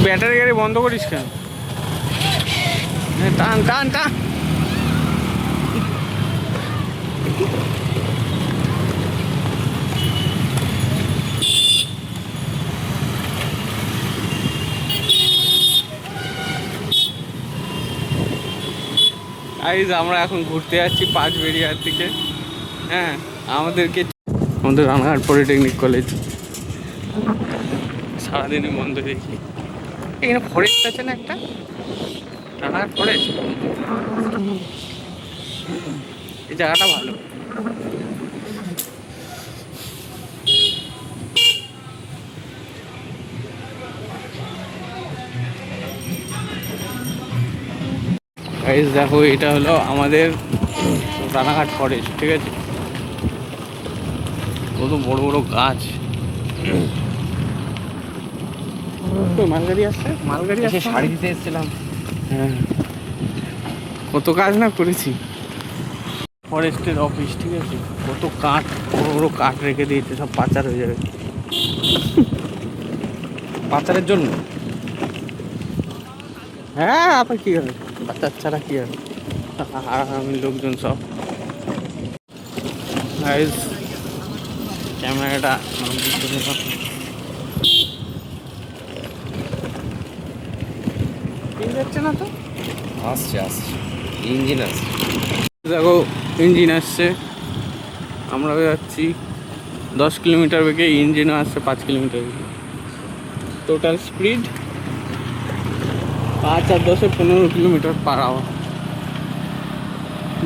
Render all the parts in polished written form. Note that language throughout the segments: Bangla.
ব্যাটারি গাড়ি বন্ধ করিস কেন? টান টান টান। আমরা এখন ঘুরতে যাচ্ছি পাঁচবেড়িয়ার দিকে। হ্যাঁ, আমাদের রানাঘাট পলিটেকনিক কলেজ সারাদিনই বন্ধ দেখি। এখানে ফরেস্ট আছে না একটা, রানাঘাট ফরেস্ট। এই জায়গাটা ভালো। দেখো, এটা হলো আমাদের রানাঘাট ফরেস্ট, ঠিক আছে। কত বড় বড় গাছ। মালগাড়ি আসছে, মালগাড়ি আসছে। শাড়ি দিতে এসেছিলাম। হ্যাঁ, কত কাজ না করেছি। ফরেস্টের অফিস, ঠিক আছে। কত কাঠ, বড় বড় কাঠ রেখে দিয়েছে, সব পাচার হয়ে যাবে। পাচারের জন্য। হ্যাঁ, আপনার কি হবে, পাচার ছাড়া কি হবে। আমি লোকজন সব ক্যামেরাটা যাচ্ছে না তো, আসছে আসছে, ইঞ্জিন আসছে। দেখো, ইঞ্জিন আসছে। আমরা যাচ্ছি 10 কিলোমিটার বেগে, ইঞ্জিনও আসছে 5 কিলোমিটার বেগে। টোটাল স্পিড 5 আর 10 15 কিলোমিটার পার আওয়ার।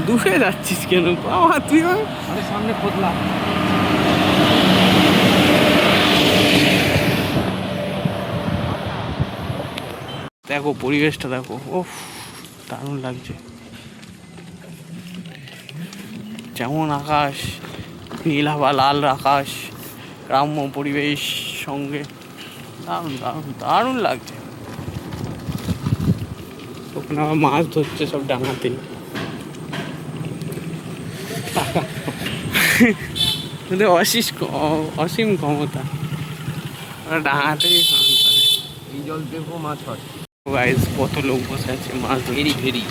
দুশে যাচ্ছিস কেন বাবা তুই? আরে সামনে খোদলা। দেখো পরিবেশটা দেখো, ওফ দারুণ লাগছে। যেমন আকাশ, নীল বা লাল আকাশ, গ্রাম্য পরিবেশ সঙ্গে দারুণ দারুণ দারুণ লাগছে। ওখানে আবার মাছ ধরছে সব ডাঙাতে। অসীম ক্ষমতা, ডাঙাতেই স্নান করে। এই জল দেখো মাছ হয়। গাইস, কত লোক বসে আছে মাছ ধরি। ভেরি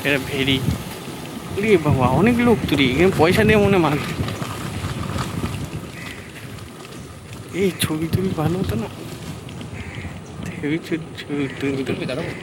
এটা ভেরি। রে বাবা, অনেক লোক তুলি এখানে, পয়সা দিয়ে মনে মাছ। এই ছবি তুলি ভালো হতো না? ছবি দাঁড়াবো।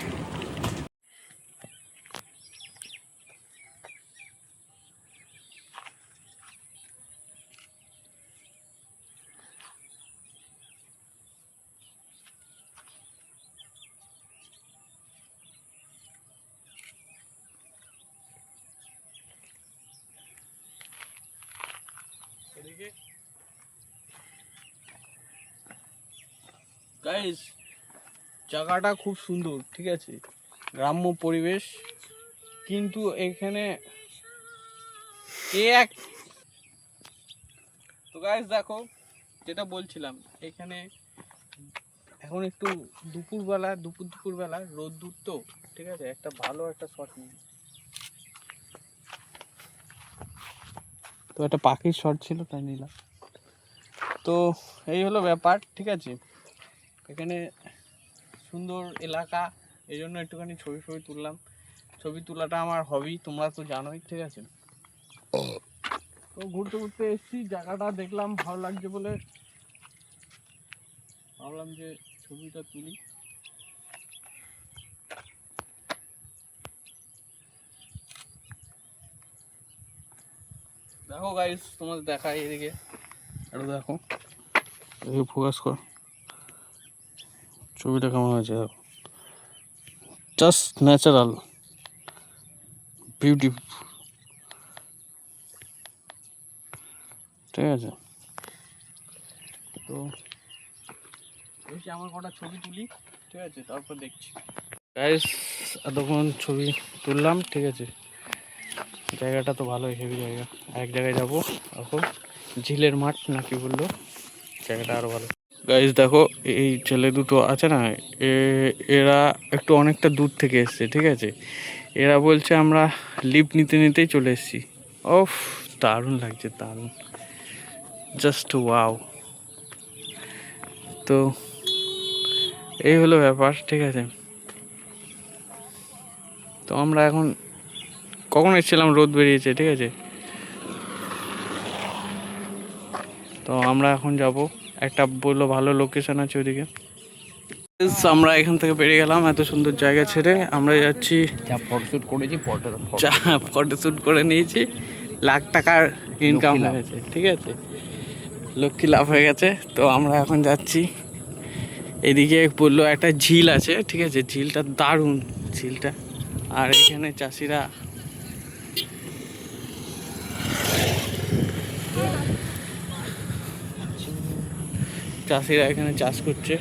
গাইস, জায়গাটা খুব সুন্দর, ঠিক আছে। গ্রাম্য পরিবেশ, কিন্তু এখানে তো গাইস দেখো, যেটা বলছিলাম, এখানে এখন একটু দুপুরবেলা রোদ্দুর তো, ঠিক আছে। একটা ভালো একটা শট নিই, তো একটা পাখির শট ছিল তাই নিলাম। তো এই হলো ব্যাপার, ঠিক আছে। এখানে সুন্দর এলাকা, এই জন্য একটুখানি ছবি তুললাম। ছবি তোলাটা আমার হবি, তোমরা তো জানোই, ঠিক আছে। তো ঘুরতে এসেছি, জায়গাটা দেখলাম ভালো লাগছে বলে ভাবলাম যে ছবিটা তুলি। দেখো গাইস, তোমাদের দেখাই এদিকে, একটু দেখো, ফোকাস কর, ছবিটা কেমন হয়েছে দেখো। জাস্ট ন্যাচারাল, বিউটিফুল, ঠিক আছে। তো দেখছি আমার কটা ছবি তুলি, ঠিক আছে, তারপর দেখছি। গাইস, এতক্ষণ ছবি তুললাম, ঠিক আছে। জায়গাটা তো ভালোই, হেভি জায়গা। এক জায়গায় যাবো এখন, ঝিলের মাঠ নাকি বললো, জায়গাটা আরো ভালো। গাইস দেখো, এই ছেলে দুটো আছে না, এরা একটু অনেকটা দূর থেকে এসছে, ঠিক আছে। এরা বলছে আমরা লিফট নিতেই চলে এসেছি। ওফ, দারুণ লাগছে, দারুণ, জাস্ট ওয়াও। তো এই হলো ব্যাপার, ঠিক আছে। তো আমরা এখন কখন এসেছিলাম, রোদ বেরিয়েছে, ঠিক আছে। তো আমরা এখন যাব, একটা বললো ভালো লোকেশন আছে ওদিকে। আমরা এখান থেকে বেরিয়ে গেলাম, এত সুন্দর জায়গা ছেড়ে আমরা যাচ্ছি। যা ফটোশ্যুট করেছি ফটোশ্যুট করে নিয়েছি, লাখ টাকার ইনকাম লক্ষ্মী লাভ। হয়ে গেছে, ঠিক আছে, লক্ষ্মী লাভ হয়ে গেছে। তো আমরা এখন যাচ্ছি, এদিকে বললো একটা ঝিল আছে, ঠিক আছে, ঝিলটা দারুণ ঝিলটা। আর এখানে চাষিরা এখানে চাষ করছে।